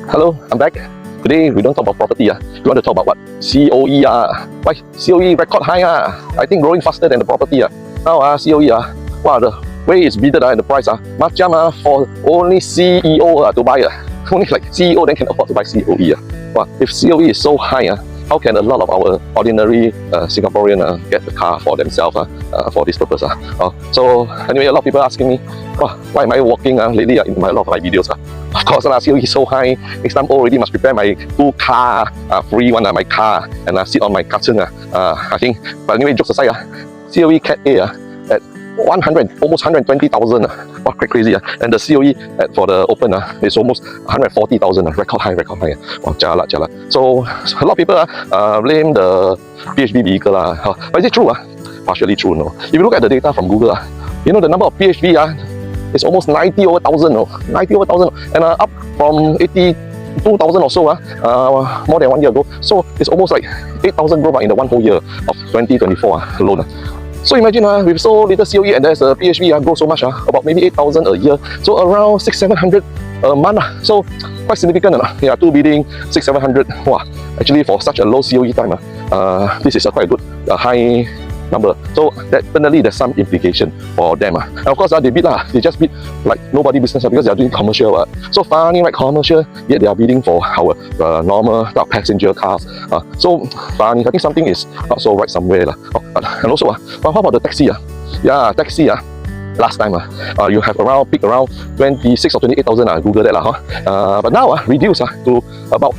Hello, I'm back. Today we don't talk about property. We want to talk about what? COE. Why? COE record high. I think growing faster than the property. Now COE. Wow, the way it's bidded in the price. Macam for only CEO to buy. Only like CEO then can afford to buy COE. Wow, if COE is so high, how can a lot of our ordinary Singaporean get the car for themselves for this purpose? So anyway, a lot of people asking me, why am I walking lately in a lot of my videos? Of course, COE is so high. Next time already must prepare my two-car free one, my car, and sit on my carton. I think. But anyway, jokes aside, COE Cat A at 100, almost 120,000. Wow, quite crazy. And the COE for the open is almost 140,000. Record high. Wow, jalat. So a lot of people blame the PHV vehicle. But is it true? Partially true, no. If you look at the data from Google, you know the number of PHV is almost 90 over 1,000. 90 over 1,000. And up from 82,000 or so more than 1 year ago. So it's almost like 8,000 growth in the one whole year of 2024 alone. So imagine with so little COE and there's a PHV grow so much, about maybe 8,000 a year. So around 600-700 a month. So quite significant. Yeah, two bidding, 600-700. Wow, actually for such a low COE time, this is a quite good high number. So definitely there's some implication for them. And of course they bid they just bid like nobody business because they are doing commercial. So funny, right? Commercial, yet they are bidding for our normal passenger cars. So funny. I think something is not so right somewhere. And also, how about the taxi? Yeah, taxi. Last time, you have peak around 26 or 28,000. Google that. But now reduced to about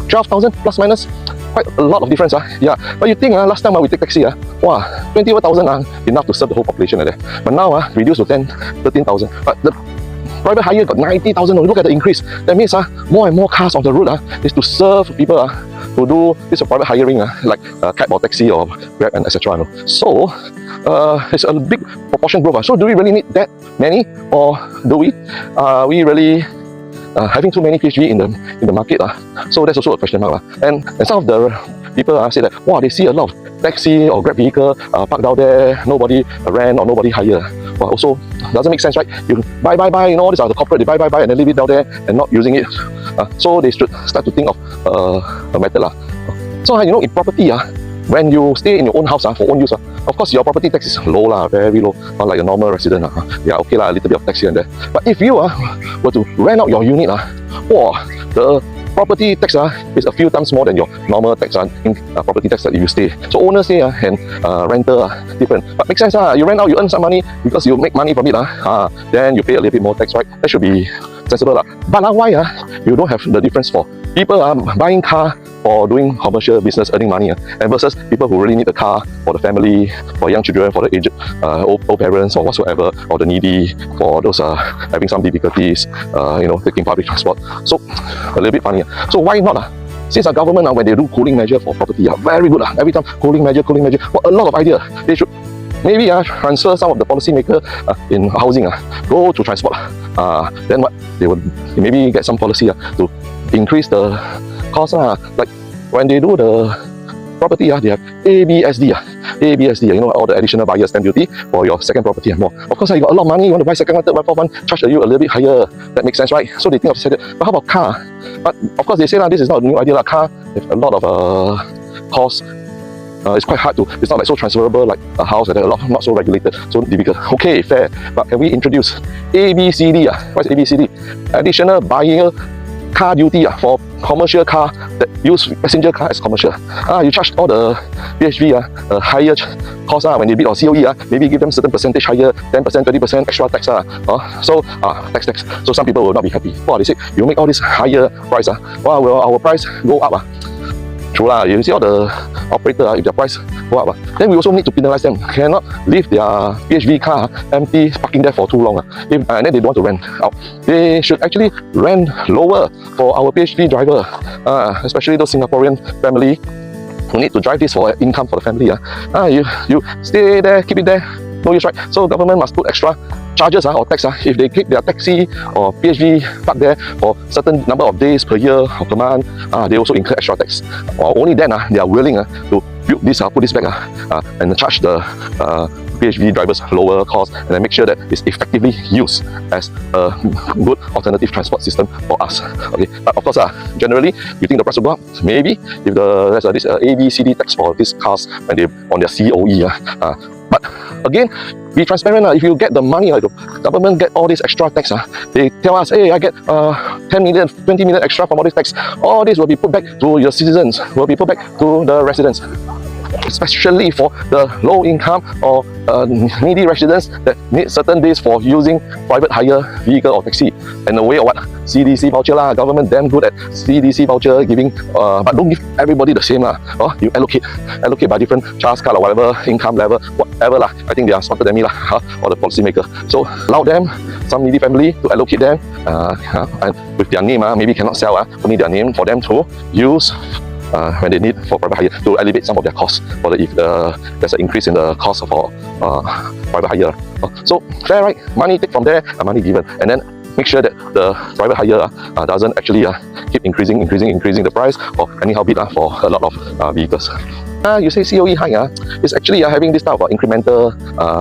12,000 plus minus. Quite a lot of difference. Yeah, but you think last time we take taxi, wow, 20,000 enough to serve the whole population there. But now reduced to 13,000. But the private hire got 90,000. Look at the increase. That means more and more cars on the road is to serve people to do this private hiring like cab or taxi or Grab and etc. So it's a big proportion growth. So do we really need that many, or do we really having too many PHV in the market? So that's also a question mark. And some of the people say that, wow, they see a lot of taxi or Grab vehicle parked out there, nobody rent or nobody hire. Well, also doesn't make sense, right? You buy, all these are the corporate, they buy and then leave it down there and not using it. So they should start to think of a method. So in property, when you stay in your own house for own use, of course your property tax is low, very low, not like a normal resident. Yeah, okay, a little bit of tax here and there. But if you were to rent out your unit, the property tax is a few times more than your normal tax in property tax that you stay. So owners say and renter different. But makes sense, you rent out, you earn some money because you make money from it. Then you pay a little bit more tax, right? That should be sensible. But why you don't have the difference for people buying car for doing commercial business, earning money, and versus people who really need a car for the family, for young children, for the aged old parents or whatsoever, or the needy, for those having some difficulties, taking public transport. So a little bit funny. So why not? Since our government when they do cooling measure for property, very good. Every time cooling measure. Well, a lot of idea. They should maybe transfer some of the policymaker in housing, go to transport. Then what? They would maybe get some policy to increase the cost. Like when they do the property, they have ABSD, all the additional buyer stamp duty for your second property and more. Of course, you got a lot of money, you want to buy second one, third one, fourth one, charge you a little bit higher. That makes sense, right? So they think of second. But how about car? But of course, they say this is not a new idea. Car have a lot of costs. It's quite hard to, it's not like so transferable like a house, and a lot not so regulated, so difficult. Okay, fair. But can we introduce ABCD? What's ABCD? Additional buyer car duty for commercial car that use passenger car as commercial. You charge all the PHV higher cost when they bid on COE. Maybe give them certain percentage higher, 10%, 20% extra tax. So tax. So some people will not be happy. They say you make all this higher price. Will our price go up? True you see all the operator, if their price go up, then we also need to penalize them. Cannot leave their PHV car empty, parking there for too long. And then they don't want to rent out. They should actually rent lower for our PHV driver, especially those Singaporean family who need to drive this for income for the family. You stay there, keep it there, no use, right? So government must put extra charges or tax, if they keep their taxi or PHV parked there for certain number of days per year or per month, they also incur extra tax. Only then they are willing to build this, put this back and charge the PHV drivers lower cost, and then make sure that it's effectively used as a good alternative transport system for us. Okay, but of course, generally, you think the price will go up? Maybe if there's this ABCD tax for these cars when they on their COE. But again, be transparent. If you get the money, the government get all this extra tax, they tell us, hey, I get 10 million, 20 million extra from all this tax. All this will be put back to your citizens, will be put back to the residents, especially for the low income or needy residents that need certain days for using private hire vehicle or taxi. And the way of what? CDC voucher government damn good at CDC voucher giving, but don't give everybody the same you allocate by different CHAS card or whatever income level, whatever I think they are smarter than me or the policy maker. So allow them, some needy family, to allocate them and with their name, maybe cannot sell only their name, for them to use when they need for private hire, to alleviate some of their costs for if there's an increase in the cost for private hire. So fair, right? Money take from there, money given, and then make sure that the private hire doesn't actually keep increasing the price or anyhow bid for a lot of vehicles. You say COE hike, it's actually having this type of incremental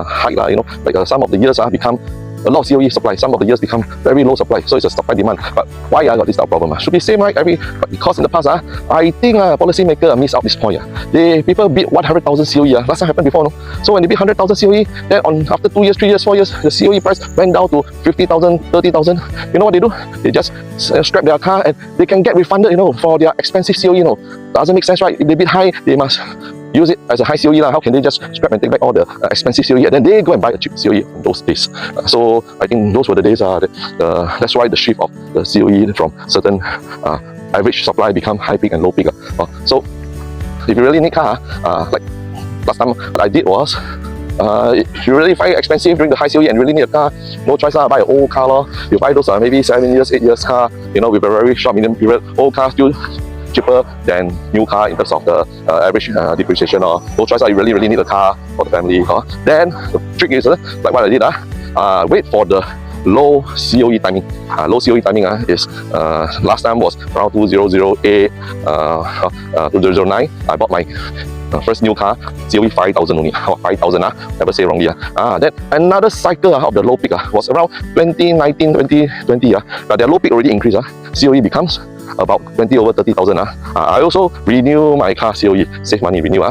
hike, like some of the years become a lot of COE supply, some of the years become very low supply, so it's a supply demand. But why I got this type of problem? Should be same, right? But because in the past, I think policymaker miss out this point. People bid 100,000 COE. Last time happened before, no? So when they bid 100,000 COE, then after 2 years, 3 years, 4 years, the COE price went down to 50,000, 30,000. You know what they do? They just scrap their car and they can get refunded, for their expensive COE. Doesn't make sense, right? If they bid high, they must use it as a high COE. How can they just scrap and take back all the expensive COE and then they go and buy a cheap COE from those days? So I think those were the days that's why the shift of the COE from certain average supply become high peak and low peak. So if you really need car, like last time what I did was, if you really find it expensive during the high COE and really need a car, no choice, buy an old car. You buy those maybe 7 years, 8 years car, with a very short medium period. Old car still cheaper than new car in terms of the average depreciation. No choice, you really need a car for the family. Then the trick is, like what I did, wait for the low COE timing. Low COE timing is last time was around 2008, 2009. I bought my first new car, COE 5,000 only. 5,000, never say wrongly. Then another cycle of the low peak was around 2019, 2020. But their low peak already increased. COE becomes about 20 over 30,000. I also renew my car COE, save money, renew.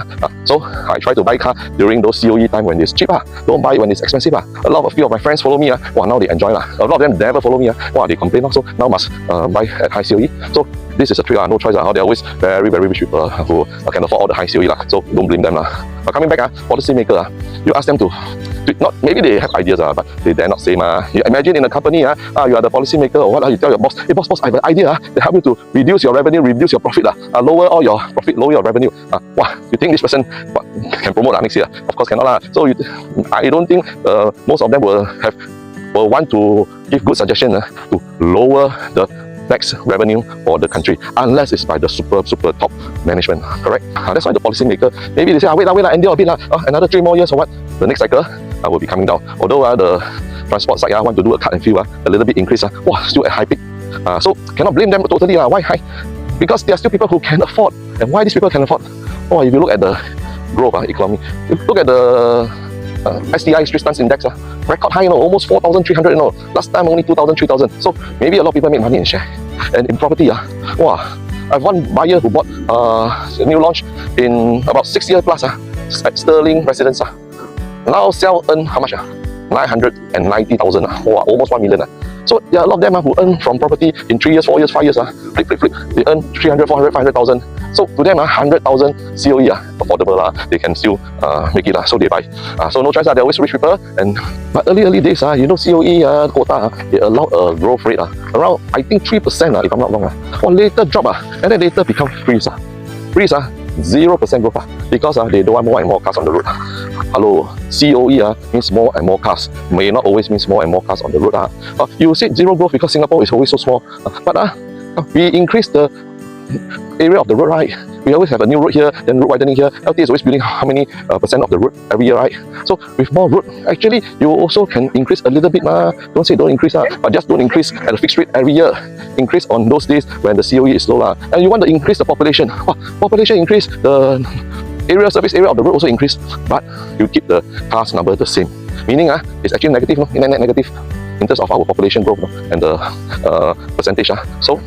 So I try to buy car during those COE time when it's cheap. Don't buy it when it's expensive. A few of my friends follow me. Now they enjoy. A lot of them never follow me. They complain. So now must buy at high COE. So this is a trick. No choice. They're always very rich people who can afford all the high COE. So don't blame them. But coming back, policymaker, you ask them to not, maybe they have ideas, but they dare not say. You imagine in a company, you are the policymaker or what, you tell your boss, hey boss, I have an idea that help you to reduce your revenue, reduce your profit, lower all your profit, lower your revenue. You think this person can promote next year? Of course cannot. So I don't think most of them will want to give good suggestions to lower the tax revenue for the country, unless it's by the super top management, correct? That's why the policymaker, maybe they say, wait, endure a bit, another 3 more years or what, the next cycle will be coming down. Although the transport side want to do a cut and fill, a little bit increase, still at high peak. So cannot blame them totally. Why high? Because there are still people who can afford. And why these people can afford? If you look at the growth economy, if you look at the STI Straits Times Index, record high, almost 4,300. Last time only 2,000, 3,000. So maybe a lot of people make money in share. And in property, I have one buyer who bought a new launch in about 6 years plus at Sterling Residence. Now earn how much? 990,000. Almost 1 million. So there are a lot of them who earn from property in 3 years, 4 years, 5 years. Flip. They earn 300, 400, 500,000. So to them, 100,000 COE affordable. They can still make it. So they buy. So no choice. They're always rich people. But early days, COE quota, they allowed a growth rate around, I think 3%, if I'm not wrong. Later drop, and then later become freeze. 0% growth because they don't want more and more cars on the road. Hello, COE means more and more cars. May not always means more and more cars on the road. You said zero growth because Singapore is always so small. But we increase the area of the road, right? We always have a new road here, then road widening here. LTA is always building how many percent of the road every year, right? So with more road, actually you also can increase a little bit. Don't say don't increase, but just don't increase at a fixed rate every year. Increase on those days when the COE is low. And you want to increase the population. Population increase, the surface area of the road also increase, but you keep the cars number the same. Meaning it's actually negative, net negative in terms of our population growth and the percentage. So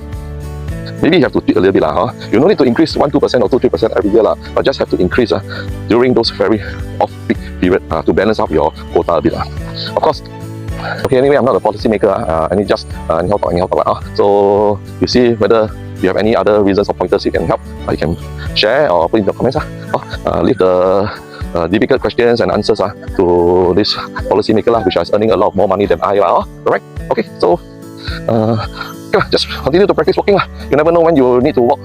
maybe you have to tweak a little bit. You don't need to increase 1-2% or 2-3% every year, but just have to increase during those very off-peak period to balance out your quota a bit. Of course, okay, anyway, I'm not a policy maker. I need just anyhow talk. So you see whether you have any other reasons or pointers you can help. You can share or put in the comments. Leave the difficult questions and answers to this policy maker which is earning a lot more money than I. Correct? Okay, so just continue to practice walking. You never know when you need to walk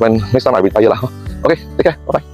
when next time I retire. Okay, take care. Bye bye.